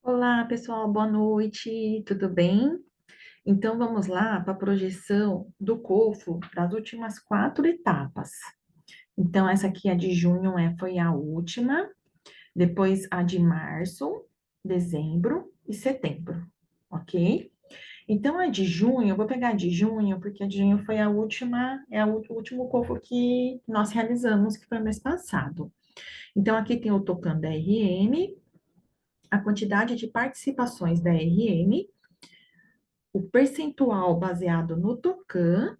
Olá, pessoal, boa noite, tudo bem? Então, vamos lá para a projeção do COFO das últimas 4 etapas. Então, essa aqui, a de junho, foi a última, depois a de março, dezembro e setembro, ok? Então, a de junho, eu vou pegar a de junho, porque a de junho foi a última, o último COFO que nós realizamos, que foi mês passado. Então, aqui tem o Tocan da RM, a quantidade de participações da RM, o percentual baseado no Tocan,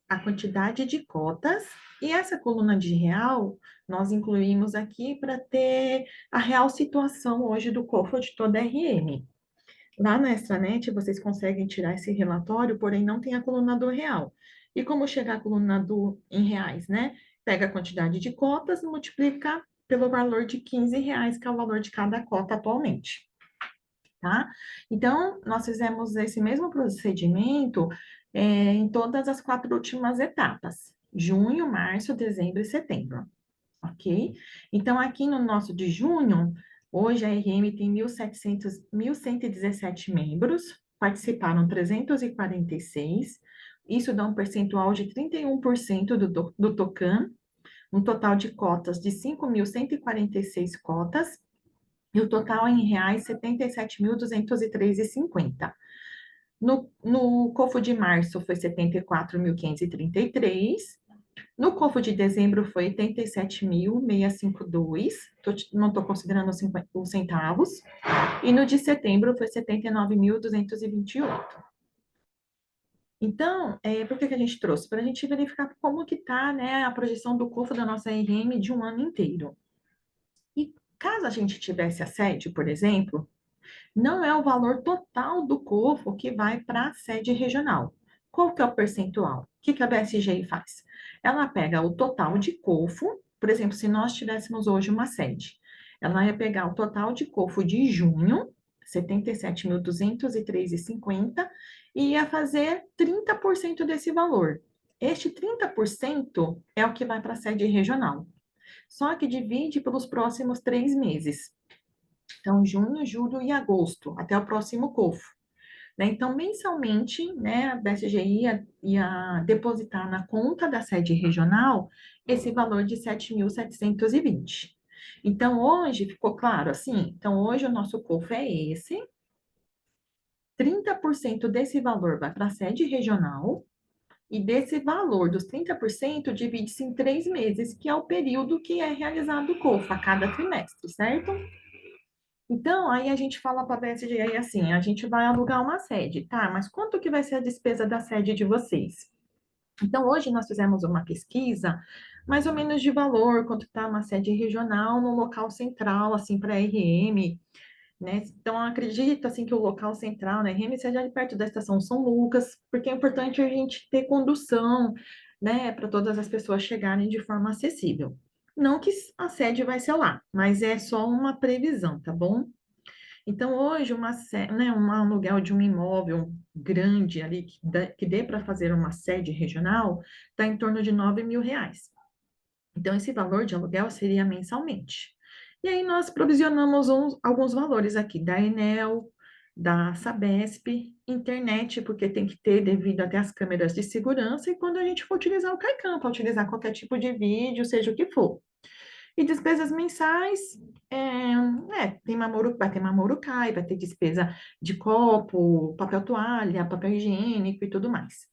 a quantidade de cotas, e essa coluna de real nós incluímos aqui para ter a real situação hoje do COFO de toda a RM. Lá na Extranet vocês conseguem tirar esse relatório, porém não tem a coluna do real. E como chegar a coluna do em reais, né? Pega a quantidade de cotas, multiplica pelo valor de R$ 15, que é o valor de cada cota atualmente, tá? Então, nós fizemos esse mesmo procedimento em todas as 4 últimas etapas: junho, março, dezembro e setembro, ok? Então, aqui no nosso de junho, hoje a RM tem 1.117 membros, participaram 346, isso dá um percentual de 31% do Tocan, um total de cotas de 5.146 cotas, e o total em reais, 77.203,50. No COFO de março foi 74.533. No COFO de dezembro foi 87.652. Não estou considerando os centavos. E no de setembro foi 79.228. Então, por que a gente trouxe? Para a gente verificar como que está, né, a projeção do COFO da nossa RM de um ano inteiro. E caso a gente tivesse a sede, por exemplo, não é o valor total do COFO que vai para a sede regional. Qual que é o percentual? O que a BSGI faz? Ela pega o total de COFO, por exemplo, se nós tivéssemos hoje uma sede, ela ia pegar o total de COFO de junho, 77.203,50, e ia fazer 30% desse valor. Este 30% é o que vai para a sede regional. Só que divide pelos próximos 3 meses. Então, junho, julho e agosto, até o próximo COFO. Né? Então, mensalmente, né, a BSGI ia depositar na conta da sede regional esse valor de 7.720. Então, hoje ficou claro assim? Então, hoje o nosso COFO é esse. 30% desse valor vai para a sede regional, e desse valor dos 30% divide-se em 3 meses, que é o período que é realizado o COFO, a cada trimestre, certo? Então, aí a gente fala para a BSGE assim, a gente vai alugar uma sede, tá? Mas quanto que vai ser a despesa da sede de vocês? Então, hoje nós fizemos uma pesquisa, mais ou menos de valor, quanto está uma sede regional no local central, assim, para a RM, né? Então, acredito, assim, que o local central na RM seja ali perto da Estação São Lucas, porque é importante a gente ter condução, né, para todas as pessoas chegarem de forma acessível. Não que a sede vai ser lá, mas é só uma previsão, tá bom? Então, hoje, né, um aluguel de um imóvel grande ali, que dê para fazer uma sede regional, está em torno de R$ 9.000. Então, esse valor de aluguel seria mensalmente. E aí, nós provisionamos alguns valores aqui, da Enel, da Sabesp, internet, porque tem que ter devido até as câmeras de segurança, e quando a gente for utilizar o Caicam, para utilizar qualquer tipo de vídeo, seja o que for. E despesas mensais, vai ter Mamorucai, vai ter despesa de copo, papel toalha, papel higiênico e tudo mais.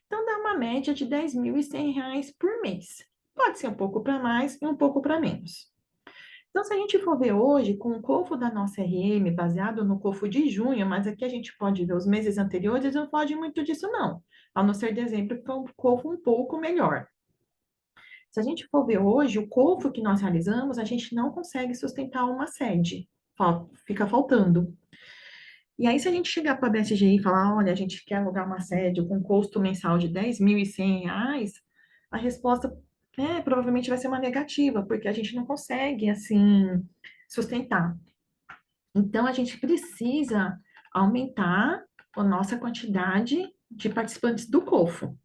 Então, dá uma média de R$ 10.100 por mês. Pode ser um pouco para mais e um pouco para menos. Então, se a gente for ver hoje, com o COFO da nossa RM, baseado no COFO de junho, mas aqui a gente pode ver os meses anteriores, não pode muito disso, não. A não ser dezembro, que foi um COFO um pouco melhor. Se a gente for ver hoje, o COFO que nós realizamos, a gente não consegue sustentar uma sede. Fica faltando. E aí, se a gente chegar para a BSGI e falar, olha, a gente quer alugar uma sede com custo mensal de R$ 10.100, a resposta provavelmente vai ser uma negativa, porque a gente não consegue, assim, sustentar. Então, a gente precisa aumentar a nossa quantidade de participantes do COFO.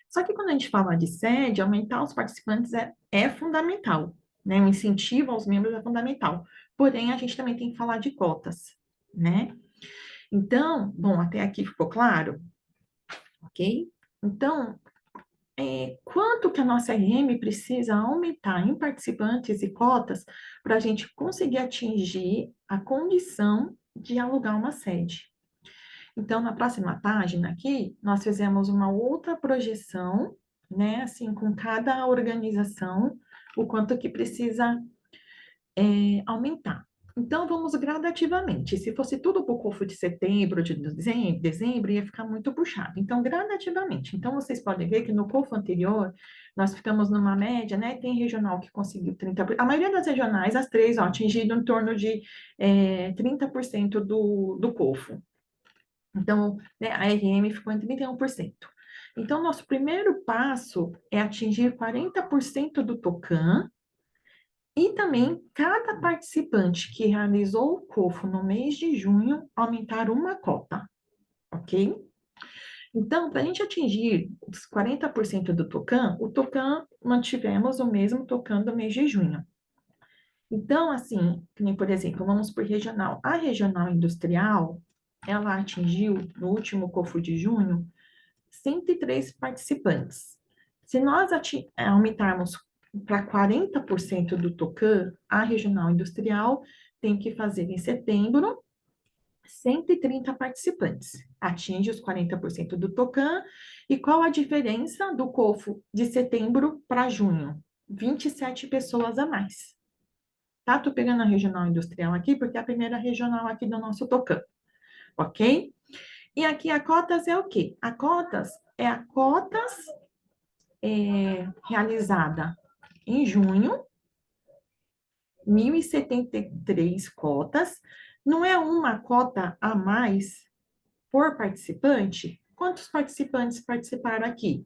Só que quando a gente fala de sede, aumentar os participantes é fundamental, né? O incentivo aos membros é fundamental. Porém, a gente também tem que falar de cotas. né? Então, bom, até aqui ficou claro, ok? Então, quanto que a nossa RM precisa aumentar em participantes e cotas para a gente conseguir atingir a condição de alugar uma sede? Então, na próxima página aqui, nós fizemos uma outra projeção, né, assim, com cada organização, o quanto que precisa aumentar. Então, vamos gradativamente. Se fosse tudo para o COFO de setembro, de dezembro, ia ficar muito puxado. Então, gradativamente. Então, vocês podem ver que no COFO anterior, nós ficamos numa média, né? Tem regional que conseguiu 30%. A maioria das regionais, as três, ó, atingiram em torno de 30% do COFO. Então, né, a RM ficou em 31%. Então, nosso primeiro passo é atingir 40% do TOCAN, e também, cada participante que realizou o COFO no mês de junho, aumentar uma cota, ok? Então, para a gente atingir os 40% do TOCAN, o TOCAN, mantivemos o mesmo TOCAN do mês de junho. Então, assim, por exemplo, vamos por regional. A regional industrial, ela atingiu, no último COFO de junho, 103 participantes. Se nós aumentarmos para 40% do TOCAN, a regional industrial tem que fazer em setembro 130 participantes. Atinge os 40% do TOCAN. E qual a diferença do COFO de setembro para junho? 27 pessoas a mais. Tá? Tô pegando a regional industrial aqui, porque é a primeira regional aqui do nosso TOCAN, ok? E aqui a cotas é o quê? A cotas é a cotas realizada em junho, 1.073 cotas. Não é uma cota a mais por participante? Quantos participantes participaram aqui?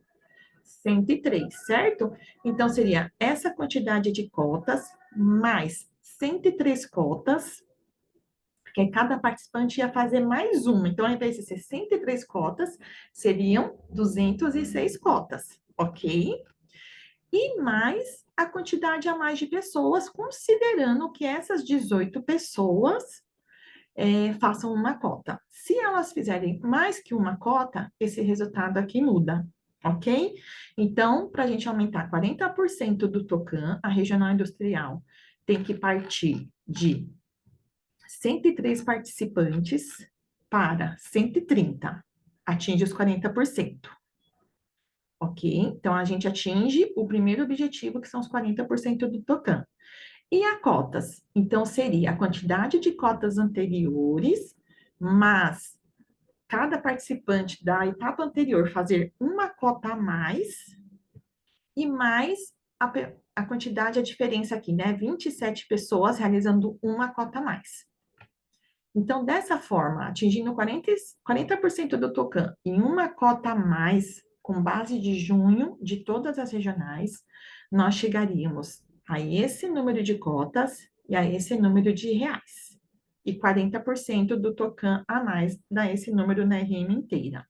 103, certo? Então, seria essa quantidade de cotas mais 103 cotas, porque cada participante ia fazer mais uma. Então, ao invés de ser 103 cotas, seriam 206 cotas, ok? E mais a quantidade a mais de pessoas, considerando que essas 18 pessoas façam uma cota. Se elas fizerem mais que uma cota, esse resultado aqui muda, ok? Então, para a gente aumentar 40% do TOCAN, a regional industrial tem que partir de 103 participantes para 130, atinge os 40%. Ok? Então, a gente atinge o primeiro objetivo, que são os 40% do TOCAN. E a cotas? Então, seria a quantidade de cotas anteriores, mas cada participante da etapa anterior fazer uma cota a mais, e mais a quantidade, a diferença aqui, né? 27 pessoas realizando uma cota a mais. Então, dessa forma, atingindo 40% do TOCAN em uma cota a mais, com base de junho, de todas as regionais, nós chegaríamos a esse número de cotas e a esse número de reais. E 40% do TOCAN a mais dá esse número na RM inteira.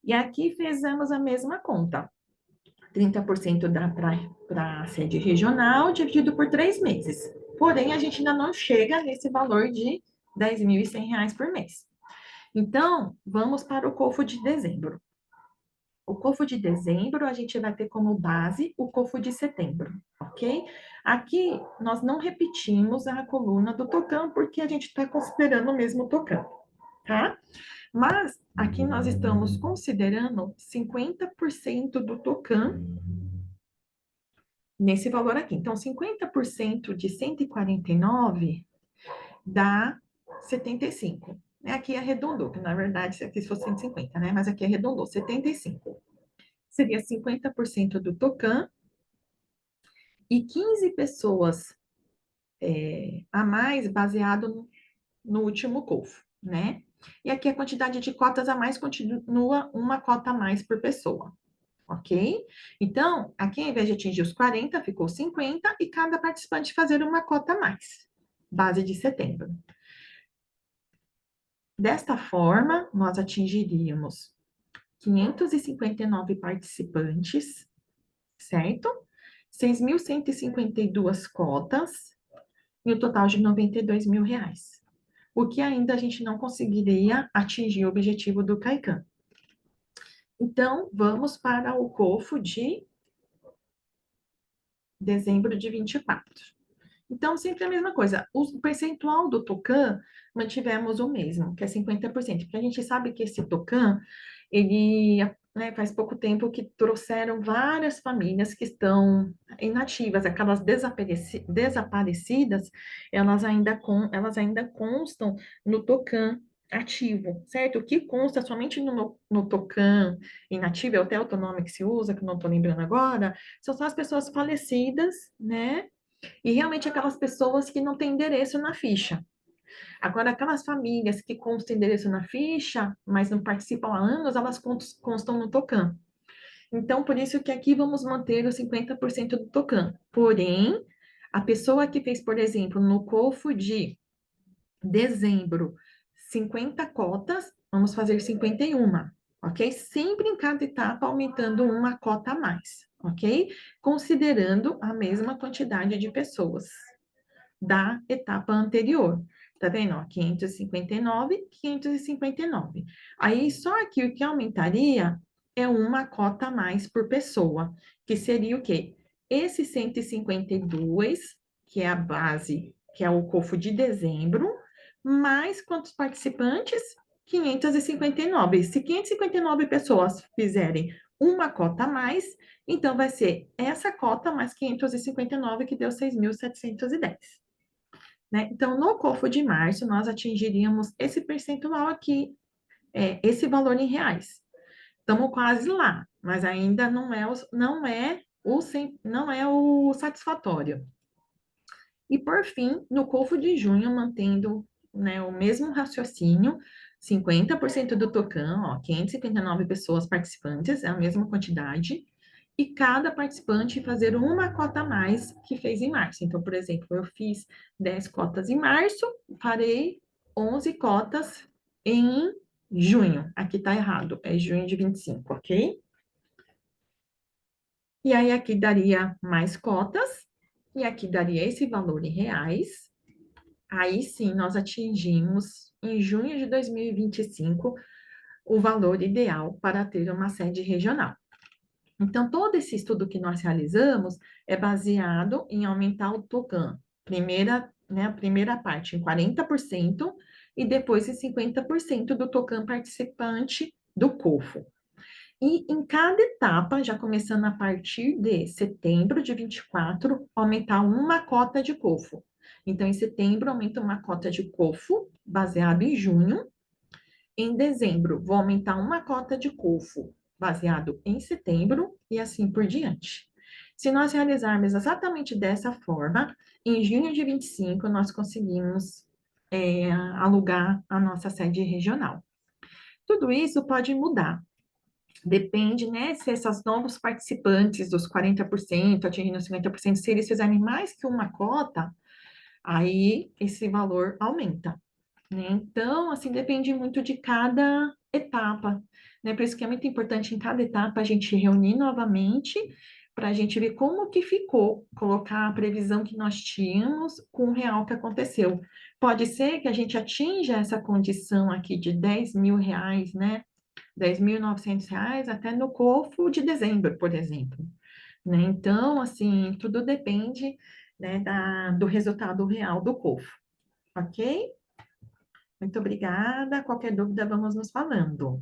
E aqui fizemos a mesma conta. 30% dá para a sede regional, dividido por 3 meses. Porém, a gente ainda não chega nesse valor de R$ 10.100 por mês. Então, vamos para o COFO de dezembro. O COFO de dezembro, a gente vai ter como base o COFO de setembro, ok? Aqui, nós não repetimos a coluna do TOCAN, porque a gente está considerando o mesmo TOCAN, tá? Mas, aqui nós estamos considerando 50% do TOCAN nesse valor aqui. Então, 50% de 149 dá 75. Aqui arredondou, que na verdade, se aqui fosse 150, né? Mas aqui arredondou, 75. Seria 50% do TOCAN e 15 pessoas a mais baseado no último COFO, né? E aqui a quantidade de cotas a mais continua uma cota a mais por pessoa, ok? Então, aqui ao invés de atingir os 40, ficou 50 e cada participante fazer uma cota a mais, base de setembro. Desta forma, nós atingiríamos 559 participantes, certo? 6.152 cotas e o total de R$ 92.000. o que ainda a gente não conseguiria atingir o objetivo do CAICAM. Então, vamos para o COFO de dezembro de 24. Então, sempre a mesma coisa. O percentual do Tocan mantivemos o mesmo, que é 50%, porque a gente sabe que esse Tocan, ele, né, faz pouco tempo que trouxeram várias famílias que estão inativas, aquelas desaparecidas, elas ainda constam no Tocan ativo, certo? O que consta somente no Tocan inativo, é até outro nome que se usa, que eu não estou lembrando agora, são só as pessoas falecidas, né? E realmente aquelas pessoas que não têm endereço na ficha. Agora, aquelas famílias que constam endereço na ficha, mas não participam há anos, elas constam no Tocan. Então, por isso que aqui vamos manter os 50% do Tocan. Porém, a pessoa que fez, por exemplo, no COFO de dezembro, 50 cotas, vamos fazer 51, ok? Sempre em cada etapa aumentando uma cota a mais, ok? Considerando a mesma quantidade de pessoas da etapa anterior. Tá vendo? Ó, 559, 559. Aí, só aqui o que aumentaria é uma cota a mais por pessoa, que seria o quê? Esse 152, que é a base, que é o COFO de dezembro, mais quantos participantes? 559. Se 559 pessoas fizerem uma cota a mais, então vai ser essa cota mais 559, que deu 6.710. Né? Então, no COFO de março, nós atingiríamos esse percentual aqui, esse valor em reais. Estamos quase lá, mas ainda não é o satisfatório. E, por fim, no COFO de junho, mantendo, né, o mesmo raciocínio, 50% do Tocan, ó, 559 pessoas participantes, é a mesma quantidade, e cada participante fazer uma cota a mais que fez em março. Então, por exemplo, eu fiz 10 cotas em março, farei 11 cotas em junho. Aqui tá errado, é junho de 25, ok? E aí aqui daria mais cotas, e aqui daria esse valor em reais. Aí sim, nós atingimos, em junho de 2025, o valor ideal para ter uma sede regional. Então, todo esse estudo que nós realizamos é baseado em aumentar o Tocan, a primeira parte em 40% e depois em 50% do Tocan participante do COFO. E em cada etapa, já começando a partir de setembro de 24, aumentar uma cota de COFO. Então, em setembro, aumenta uma cota de COFO, baseado em junho. Em dezembro, vou aumentar uma cota de COFO, baseado em setembro, e assim por diante. Se nós realizarmos exatamente dessa forma, em junho de 25, nós conseguimos alugar a nossa sede regional. Tudo isso pode mudar. Depende, né, se esses novos participantes dos 40%, atingindo 50%, se eles fizerem mais que uma cota, aí esse valor aumenta, né? Então, assim, depende muito de cada etapa, né? Por isso que é muito importante em cada etapa a gente reunir novamente para a gente ver como que ficou, colocar a previsão que nós tínhamos com o real que aconteceu. Pode ser que a gente atinja essa condição aqui de R$ 10.000, né? R$ 10.900 até no COFO de dezembro, por exemplo, né? Então, assim, tudo depende, né, do resultado real do COFO, ok? Muito obrigada. Qualquer dúvida, vamos nos falando.